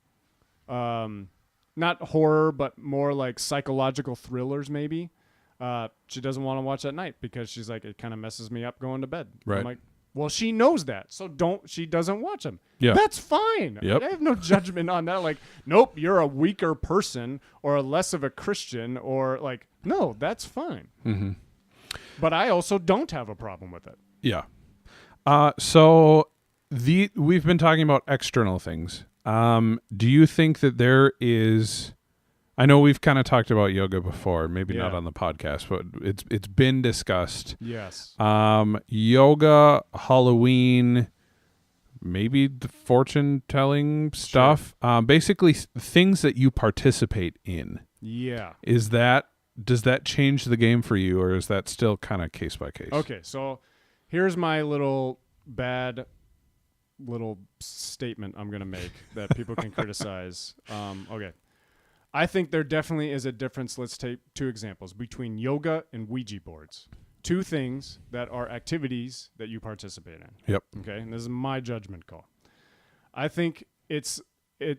A: not horror, but more like psychological thrillers maybe. She doesn't want to watch at night because she's like, it kind of messes me up going to bed.
B: Right.
A: I'm like, Well, she knows that, so she doesn't watch them.
B: Yeah.
A: That's fine.
B: Yep.
A: I have no judgment on that. Like, nope, you're a weaker person or a less of a Christian or like, no, that's fine.
B: Mm-hmm.
A: But I also don't have a problem with it.
B: Yeah. So we've been talking about external things. Do you think that there is? I know we've kind of talked about yoga before, maybe not on the podcast, but it's been discussed.
A: Yes.
B: Yoga, Halloween, maybe the fortune telling stuff. Basically things that you participate in.
A: Yeah.
B: Does that change the game for you, or is that still kind of case by case?
A: Okay, so here's my little statement I'm going to make that people can criticize. Okay. I think there definitely is a difference. Let's take 2 examples between yoga and Ouija boards. 2 things that are activities that you participate in.
B: Yep.
A: Okay, and this is my judgment call. I think it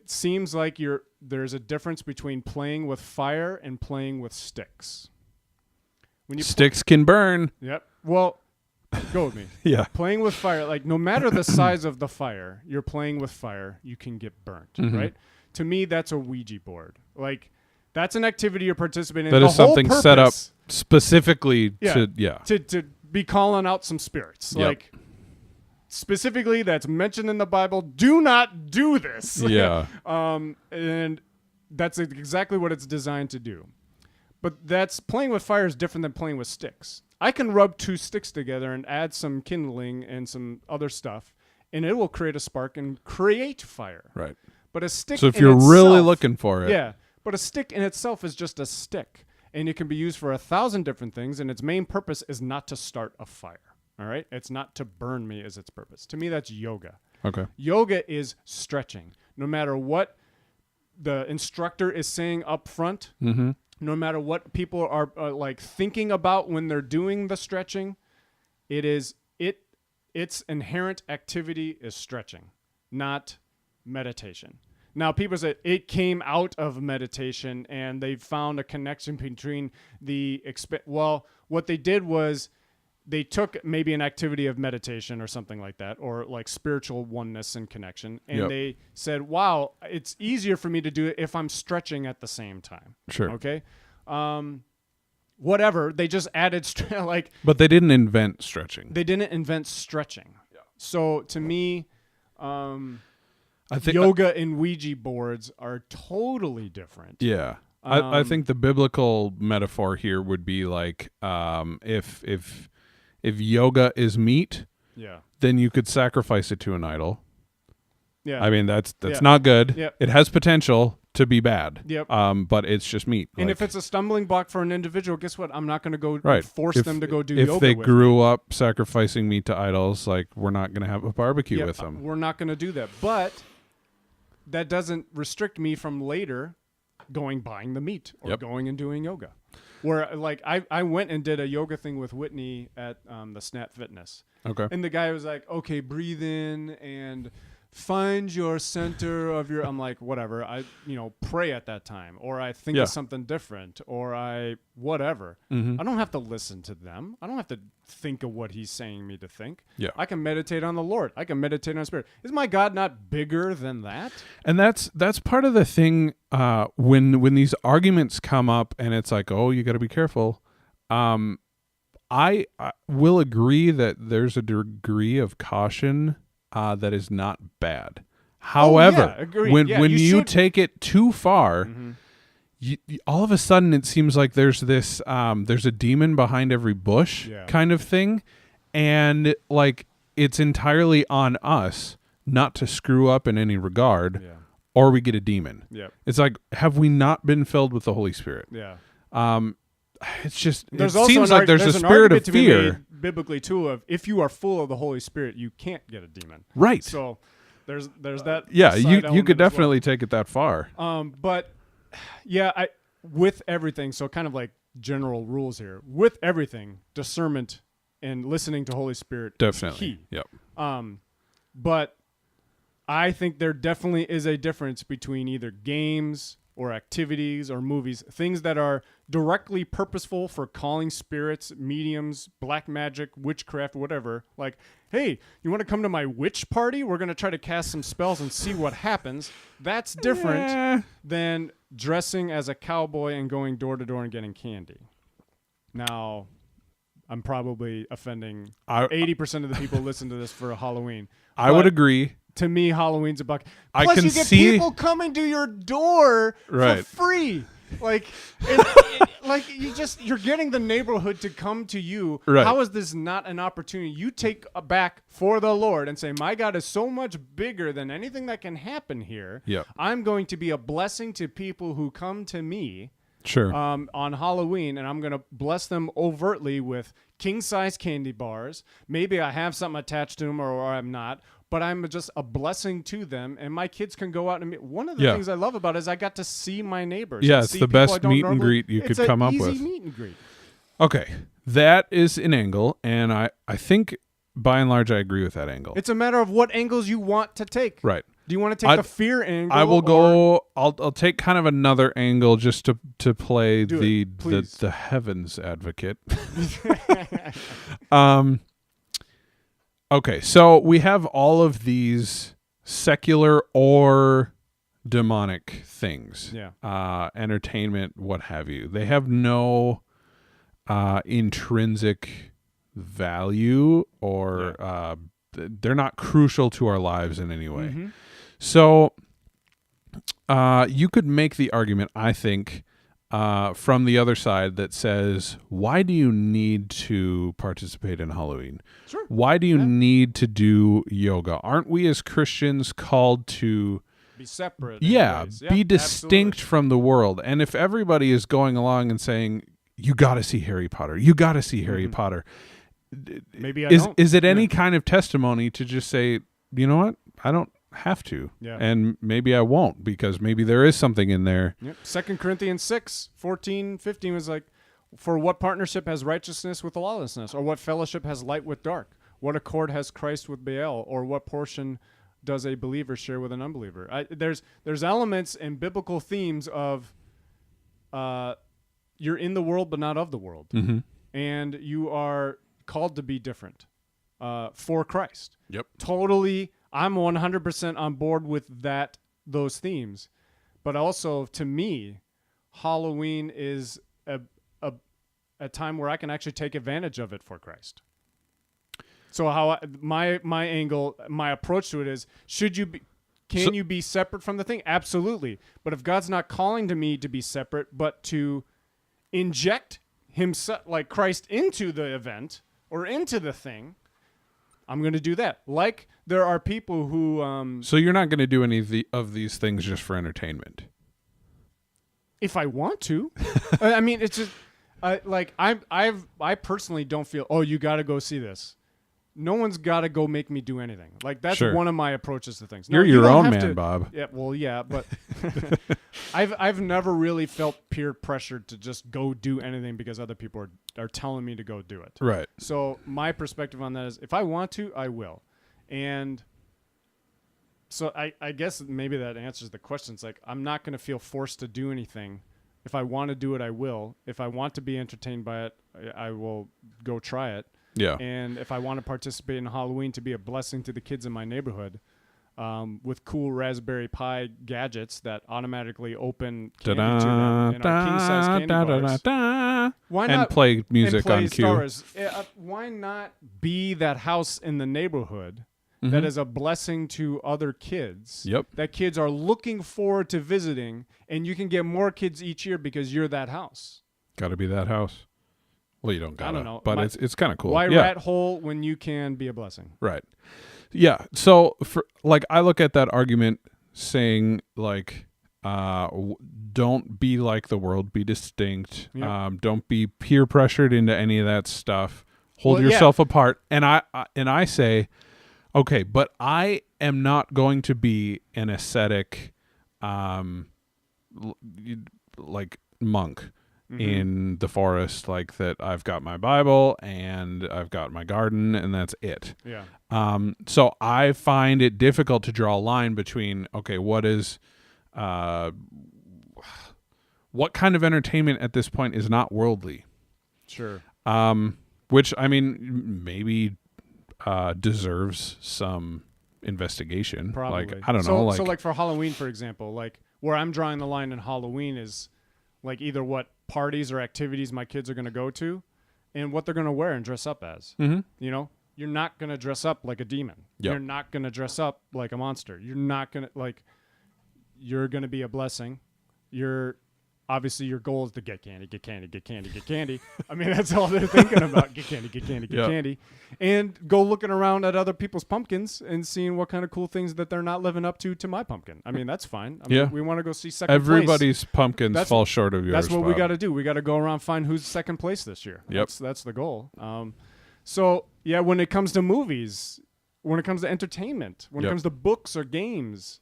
A: seems like there's a difference between playing with fire and playing with sticks. When you
B: sticks can burn.
A: Yep. Well, go with me.
B: Yeah.
A: Playing with fire, like no matter the size of the fire, you're playing with fire, you can get burnt, right? To me, that's a Ouija board. Like, that's an activity you're participating in.
B: That is something set up specifically to
A: be calling out some spirits.
B: Yep.
A: Like, specifically, that's mentioned in the Bible. Do not do this.
B: Yeah.
A: And that's exactly what it's designed to do. But playing with fire is different than playing with sticks. I can rub 2 sticks together and add some kindling and some other stuff, and it will create a spark and create fire.
B: Right.
A: But a stick.
B: So if you're really looking for it.
A: Yeah. But a stick in itself is just a stick. And it can be used for 1,000 different things. And its main purpose is not to start a fire. All right. It's not to burn me as its purpose. To me, that's yoga.
B: Okay.
A: Yoga is stretching. No matter what the instructor is saying up front, no matter what people are like thinking about when they're doing the stretching, its inherent activity is stretching, not meditation. Now, people say it came out of meditation and they found a connection between what they did was they took maybe an activity of meditation or something like that, or like spiritual oneness and connection, and they said, wow, it's easier for me to do it if I'm stretching at the same time.
B: Sure.
A: Okay. Whatever. They just added
B: But they didn't invent stretching.
A: They didn't invent stretching. Yeah. So to me,
B: I think
A: yoga and Ouija boards are totally different.
B: Yeah. I think the biblical metaphor here would be like if yoga is meat, then you could sacrifice it to an idol. Yeah. I mean that's not good. Yep. It has potential to be bad. Yep. But it's just meat.
A: And if it's a stumbling block for an individual, guess what? I'm not going to go force them to go do yoga.
B: If they grew up sacrificing meat to idols, like we're not going to have a barbecue with them.
A: We're not going to do that. But that doesn't restrict me from later buying the meat or going and doing yoga. Where like I went and did a yoga thing with Whitney at the Snap Fitness. Okay. And the guy was like, okay, breathe in and find your center of your, I'm like, whatever. I, pray at that time, or I think of something different, or I, whatever. I don't have to listen to them. I don't have to think of what he's saying me to think. Yeah. I can meditate on the Lord. I can meditate on Spirit. Is my God not bigger than that?
B: And that's part of the thing, when these arguments come up and it's like, oh, you got to be careful. I will agree that there's a degree of caution that is not bad. However, when you take it too far, all of a sudden it seems like there's this there's a demon behind every bush kind of thing, and like it's entirely on us not to screw up in any regard, or we get a demon. It's like, have we not been filled with the Holy Spirit? It's just, it seems like there's a spirit of fear
A: biblically too, of if you are full of the Holy Spirit, you can't get a demon.
B: Right.
A: So there's that.
B: Yeah, you could definitely take it that far.
A: But yeah, with everything, so kind of like general rules here. With everything, discernment and listening to Holy Spirit is key.
B: Yep.
A: But I think there definitely is a difference between either games or activities or movies, things that are directly purposeful for calling spirits, mediums, black magic, witchcraft, whatever. Like, hey, you want to come to my witch party? We're going to try to cast some spells and see what happens. That's different than dressing as a cowboy and going door to door and getting candy. Now, I'm probably offending 80% of the people who listen to this for Halloween.
B: I would agree.
A: To me, Halloween's a buck.
B: I
A: Plus,
B: can
A: you get
B: see
A: people coming to your door
B: Right.
A: for free. Like, like you're getting the neighborhood to come to you.
B: Right.
A: How is this not an opportunity you take back for the Lord and say, my God is so much bigger than anything that can happen here.
B: Yep.
A: I'm going to be a blessing to people who come to me.
B: Sure.
A: On Halloween, and I'm going to bless them overtly with king-size candy bars. Maybe I have something attached to them or I'm not, but I'm just a blessing to them, and my kids can go out and meet. One of the things I love about it is I got to see my neighbors.
B: Yeah, it's the best meet and greet you could come up with.
A: It's an easy meet and greet.
B: Okay, that is an angle, and I think by and large I agree with that angle.
A: It's a matter of what angles you want to take.
B: Right.
A: Do you want to take the fear angle?
B: I will go. I'll take kind of another angle just to play the heavens advocate. Okay, so we have all of these secular or demonic things.
A: Yeah.
B: Entertainment, what have you. They have no intrinsic value or they're not crucial to our lives in any way.
A: Mm-hmm.
B: So you could make the argument, I think, from the other side that says, why do you need to participate in Halloween?
A: Sure.
B: Why do you need to do yoga? Aren't we as Christians called to
A: be separate?
B: Yeah, be distinct from the world. And if everybody is going along and saying, you got to see Harry Potter, you got to see Harry Potter,
A: maybe
B: is it any kind of testimony to just say, you know what, I don't have to, and maybe I won't, because maybe there is something in there.
A: 2 Corinthians 6:14-15 was like, for what partnership has righteousness with lawlessness, or what fellowship has light with dark? What accord has Christ with Baal, or what portion does a believer share with an unbeliever? There's elements and biblical themes of you're in the world but not of the world, and you are called to be different for Christ.
B: Yep.
A: Totally. I'm 100% on board with those themes. But also, to me, Halloween is a time where I can actually take advantage of it for Christ. So my angle, my approach to it is, can you be separate from the thing? Absolutely. But if God's not calling to me to be separate, but to inject himself, like Christ, into the event or into the thing, I'm going to do that. Like there are people who...
B: so you're not going to do any of these things just for entertainment?
A: If I want to. I mean, it's just... I personally don't feel, you got to go see this. No one's got to go make me do anything. Like that's one of my approaches to things.
B: You're your own man, Bob.
A: Yeah, well, yeah, but I've never really felt peer pressured to just go do anything because other people are telling me to go do it.
B: Right.
A: So my perspective on that is, if I want to, I will. And so I guess maybe that answers the question. It's like, I'm not going to feel forced to do anything. If I want to do it, I will. If I want to be entertained by it, I will go try it.
B: Yeah.
A: And if I want to participate in Halloween to be a blessing to the kids in my neighborhood, with cool Raspberry Pi gadgets that automatically open candy to them in our king-size candy bars, why not?
B: And play music on cue.
A: Why not be that house in the neighborhood that is a blessing to other kids?
B: Yep.
A: That kids are looking forward to visiting, and you can get more kids each year because you're that house.
B: Got to be that house. Well, you don't gotta,
A: I don't know,
B: but it's kind of cool.
A: Why rat hole when you can be a blessing?
B: Right. Yeah. So I look at that argument saying like, don't be like the world, be distinct. Yep. Don't be peer pressured into any of that stuff. Hold yourself apart. And I say, okay, but I am not going to be an ascetic, like monk. In the forest, like that. I've got my Bible and I've got my garden, and that's it.
A: Yeah.
B: So I find it difficult to draw a line between, okay, what is, what kind of entertainment at this point is not worldly?
A: Sure.
B: Which, I mean, maybe deserves some investigation.
A: Probably.
B: Like, I don't know.
A: So like for Halloween, for example, like where I'm drawing the line in Halloween is like either what parties or activities my kids are going to go to and what they're going to wear and dress up as.
B: Mm-hmm.
A: You know, you're not going to dress up like a demon.
B: Yep.
A: You're not going to dress up like a monster. You're not going to you're going to be a blessing. Obviously, your goal is to get candy, get candy, get candy, get candy. I mean, that's all they're thinking about. Get candy, get candy, get candy. And go looking around at other people's pumpkins and seeing what kind of cool things that they're not living up to my pumpkin. I mean, that's fine. I mean, we want to go see second place.
B: Everybody's pumpkins fall short of yours.
A: That's what we got to do. We got to go around find who's second place this year.
B: Yep.
A: That's the goal. So, yeah, when it comes to movies, when it comes to entertainment, when it comes to books or games,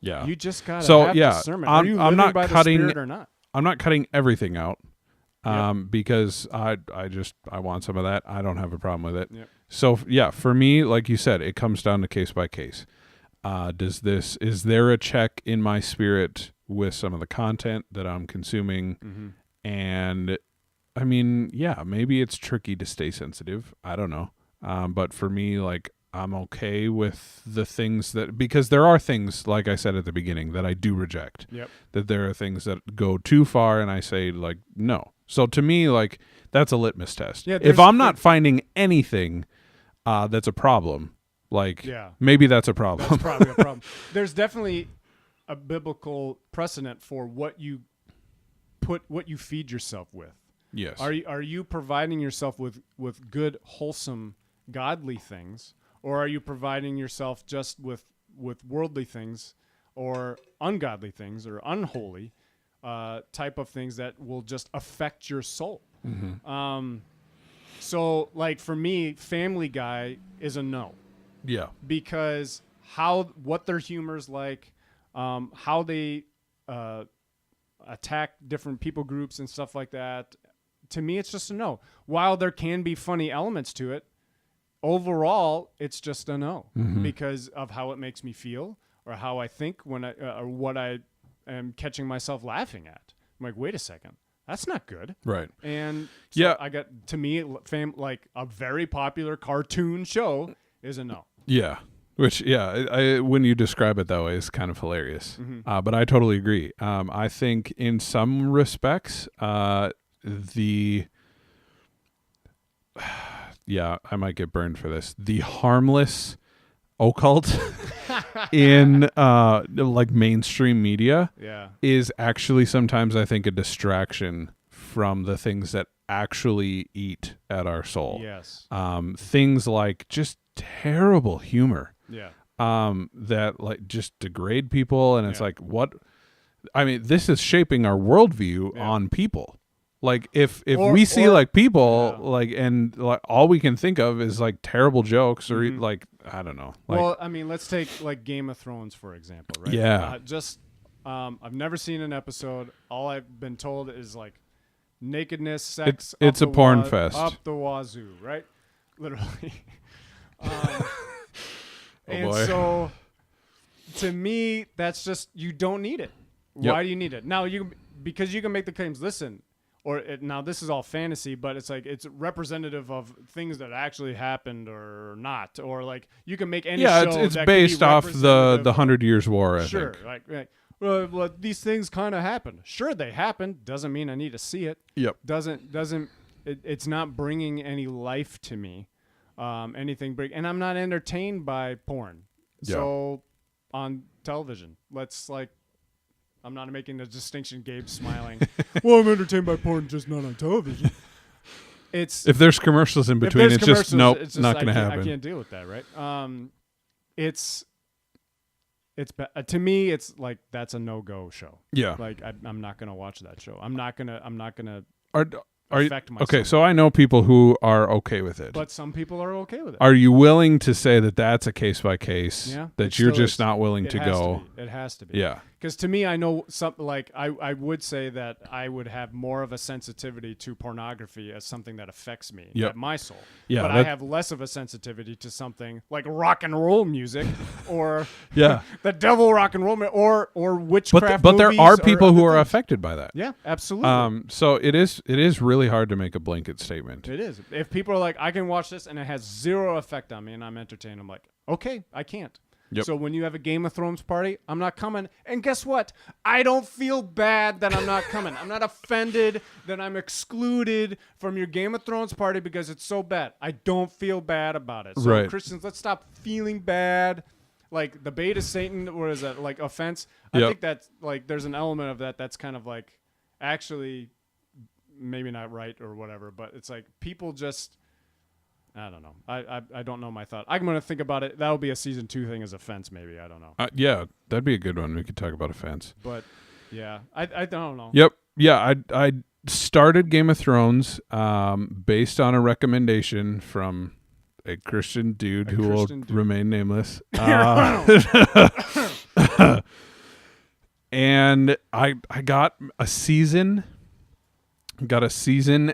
A: you just got to have discernment. Are you living by the Spirit or not?
B: I'm not cutting everything out because I want some of that. I don't have a problem with it.
A: Yep.
B: So, for me, like you said, it comes down to case by case. Is there a check in my spirit with some of the content that I'm consuming?
A: Mm-hmm.
B: And, I mean, maybe it's tricky to stay sensitive. I don't know. But for me, like, I'm okay with the things because there are things, like I said at the beginning, that I do reject.
A: Yep.
B: That there are things that go too far and I say, like, no. So to me, like, that's a litmus test. Yeah, if I'm not finding anything that's a problem, like, maybe that's a problem.
A: That's probably a problem. There's definitely a biblical precedent for what you feed yourself with.
B: Yes.
A: Are you providing yourself with good, wholesome, godly things? Or are you providing yourself just with worldly things or ungodly things or unholy type of things that will just affect your soul?
B: Mm-hmm.
A: So, like, for me, Family Guy is a no.
B: Yeah.
A: Because what their humor's like, how they attack different people groups and stuff like that, to me, it's just a no. While there can be funny elements to it, overall, it's just a no because of how it makes me feel or how I think when or what I am catching myself laughing at. I'm like, wait a second, that's not good.
B: Right.
A: And so I got, to me, like a very popular cartoon show is a no.
B: Yeah. Which, I when you describe it that way, is kind of hilarious.
A: Mm-hmm.
B: But I totally agree. I think in some respects, I might get burned for this. The harmless occult in like mainstream media is actually sometimes, I think, a distraction from the things that actually eat at our soul.
A: Yes.
B: Things like just terrible humor.
A: Yeah.
B: That like just degrade people, and it's like, what? I mean, this is shaping our worldview on people. Like if we see like people like and like all we can think of is like terrible jokes or like I don't know. Like,
A: well, I mean, let's take like Game of Thrones for example, right?
B: Yeah.
A: I've never seen an episode. All I've been told is like nakedness, sex.
B: It's a porn fest
A: up the wazoo, right? Literally. And
B: boy.
A: so, to me, that's just you don't need it.
B: Yep.
A: Why do you need it? Now because you can make the claims. Listen. Now this is all fantasy, but it's like it's representative of things that actually happened or not, or like you can make any show
B: it's
A: that
B: based off the 100 Years War. I think.
A: Like well, these things kind of happened. Sure, they happened. Doesn't mean I need to see it.
B: Yep.
A: It's not bringing any life to me, anything big, and I'm not entertained by porn.
B: Yeah.
A: So on television, I'm not making the distinction. Gabe's smiling. Well, I'm entertained by porn, just not on television. If
B: there's commercials in between, it's just nope, it's not going to happen.
A: I can't deal with that, right? To me, it's like that's a no-go show.
B: Yeah,
A: like I'm not going to watch that show. I'm not gonna. affect my
B: okay,
A: soul.
B: so I know people who are okay with it.
A: But some people are okay with it.
B: Are you willing to say that that's a case by case?
A: Yeah,
B: That
A: it
B: you're
A: still
B: just
A: is.
B: not willing to go?
A: It has to be.
B: Yeah.
A: Because to me, I know something like I would say that I would have more of a sensitivity to pornography as something that affects me,
B: Yep.
A: at my soul.
B: Yeah,
A: but I have less of a sensitivity to something like rock and roll music or the devil rock and roll or witchcraft.
B: But there
A: movies
B: are
A: or
B: people who
A: other
B: are
A: things.
B: affected by that.
A: Yeah, absolutely.
B: So it is really hard to make a blanket statement.
A: It is. If people are like, I can watch this and it has zero effect on me and I'm entertained, I'm like, okay, I can't.
B: Yep.
A: So when you have a Game of Thrones party, I'm not coming. And guess what? I don't feel bad that I'm not coming. I'm not offended that I'm excluded from your Game of Thrones party because it's so bad. I don't feel bad about it. So
B: Right.
A: Christians, let's stop feeling bad. Like the bait of Satan, what is that? Like offense. I
B: Yep.
A: think that's like there's an element of that that's kind of like actually maybe not right or whatever, but it's like people just I don't know. I don't know my thought. I'm going to think about it. That'll be a season 2 thing as offense maybe. I don't know.
B: Yeah, that'd be a good one. We could talk about offense.
A: But yeah, I don't know.
B: Yep. Yeah, I started Game of Thrones based on a recommendation from a Christian dude who will remain nameless. And I got a season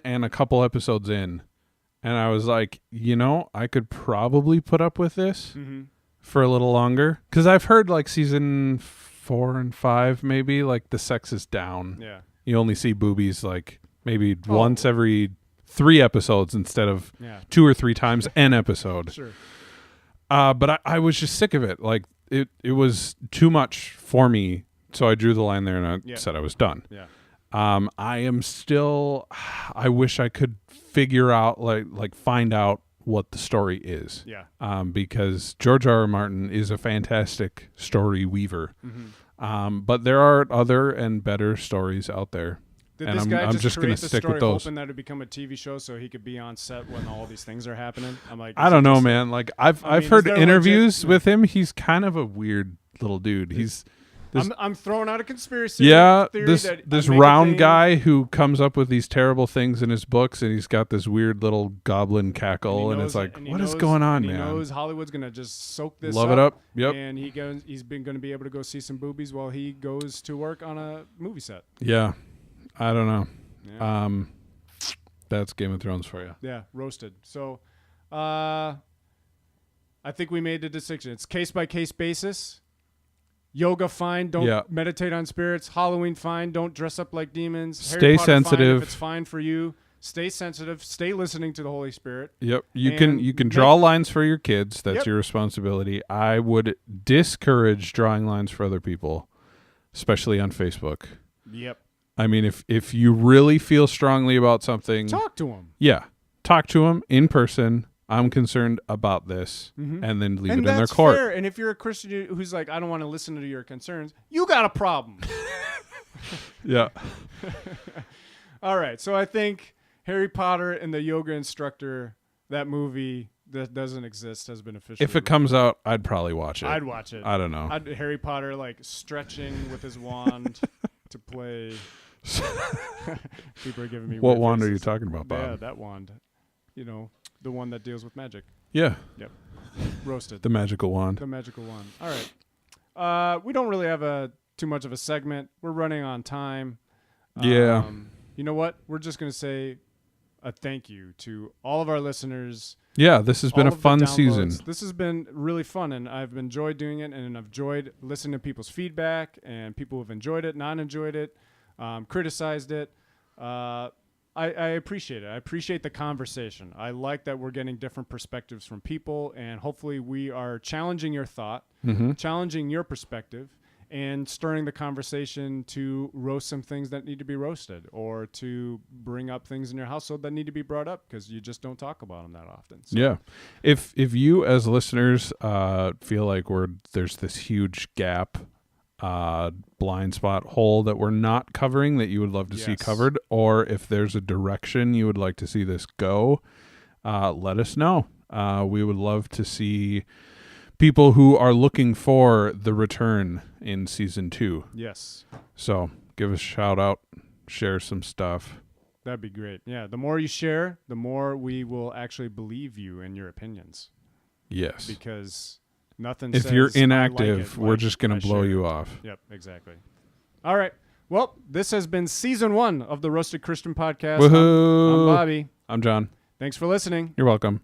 B: and a couple episodes in. And I was like, I could probably put up with this for a little longer. Because I've heard like season 4 and 5, maybe, like the sex is down.
A: Yeah.
B: You only see boobies like maybe once every 3 episodes instead of 2 or 3 times an episode.
A: Sure.
B: But I was just sick of it. Like it was too much for me. So I drew the line there and I said I was done.
A: Yeah.
B: I am still, I wish I could figure out, find out what the story is.
A: Yeah.
B: Because George R. R. Martin is a fantastic story weaver. But there are other and better stories out there.
A: Did
B: and
A: this guy
B: I'm
A: just
B: just
A: create
B: going to
A: the
B: stick
A: story
B: with those.
A: hoping that it'd become a TV show so he could be on set when all these things are happening? I'm like,
B: I don't know, man. Like I've heard interviews with him. He's kind of a weird little dude.
A: I'm throwing out a conspiracy.
B: Yeah,
A: theory
B: this round guy who comes up with these terrible things in his books, and he's got this weird little goblin cackle, and it's like, what is going on, man?
A: He knows Hollywood's gonna just soak this
B: Love it up. Yep.
A: And he's been gonna be able to go see some boobies while he goes to work on a movie set.
B: Yeah, I don't know.
A: Yeah.
B: That's Game of Thrones for you.
A: Yeah, roasted. So, I think we made the distinction. It's case by case basis. Yoga, fine. Don't meditate on spirits. Halloween, fine. Don't dress up like demons.
B: Stay sensitive.
A: Fine if it's fine for you. Stay sensitive. Stay listening to the Holy Spirit.
B: Yep. You can draw lines for your kids. That's your responsibility. I would discourage drawing lines for other people, especially on Facebook.
A: Yep.
B: I mean, if you really feel strongly about something,
A: talk to them.
B: Yeah. Talk to them in person. I'm concerned about this, and then leave it in their court.
A: Fair. And if you're a Christian who's like, I don't want to listen to your concerns, you got a problem.
B: Yeah.
A: All right. So I think Harry Potter and the Yoga Instructor, that movie that doesn't exist, has been officially.
B: If it comes out, I'd probably watch it.
A: I'd watch it.
B: I don't know.
A: Harry Potter like stretching with his wand to play. People are giving me
B: what
A: weird
B: wand
A: faces.
B: are you talking about, Bob?
A: Yeah, that wand. The one that deals with magic.
B: Yeah.
A: Yep. Roasted.
B: The magical wand.
A: The magical wand. All right. We don't really have too much of a segment. We're running on time.
B: Yeah.
A: You know what? We're just going to say a thank you to all of our listeners.
B: Yeah, this has been a fun season.
A: This has been really fun, and I've enjoyed doing it, and I've enjoyed listening to people's feedback, and people have enjoyed it, not enjoyed it, criticized it. I appreciate it. I appreciate the conversation. I like that we're getting different perspectives from people, and hopefully we are challenging your thought, challenging your perspective, and stirring the conversation to roast some things that need to be roasted, or to bring up things in your household that need to be brought up because you just don't talk about them that often. So.
B: Yeah. If you as listeners feel like there's this huge gap, blind spot hole that we're not covering that you would love to see covered, or if there's a direction you would like to see this go, let us know. We would love to see people who are looking for the return in season 2.
A: Yes.
B: So give us a shout out, share some stuff.
A: That'd be great. Yeah, the more you share, the more we will actually believe you and your opinions.
B: Yes.
A: Because nothing
B: if
A: says
B: you're
A: I
B: inactive,
A: like
B: we're
A: it
B: just going
A: I
B: to blow
A: share
B: you
A: it.
B: off.
A: Yep, exactly. All right. Well, this has been season 1 of the Roasted Christian Podcast.
B: Woohoo!
A: I'm Bobby.
B: I'm John.
A: Thanks for listening.
B: You're welcome.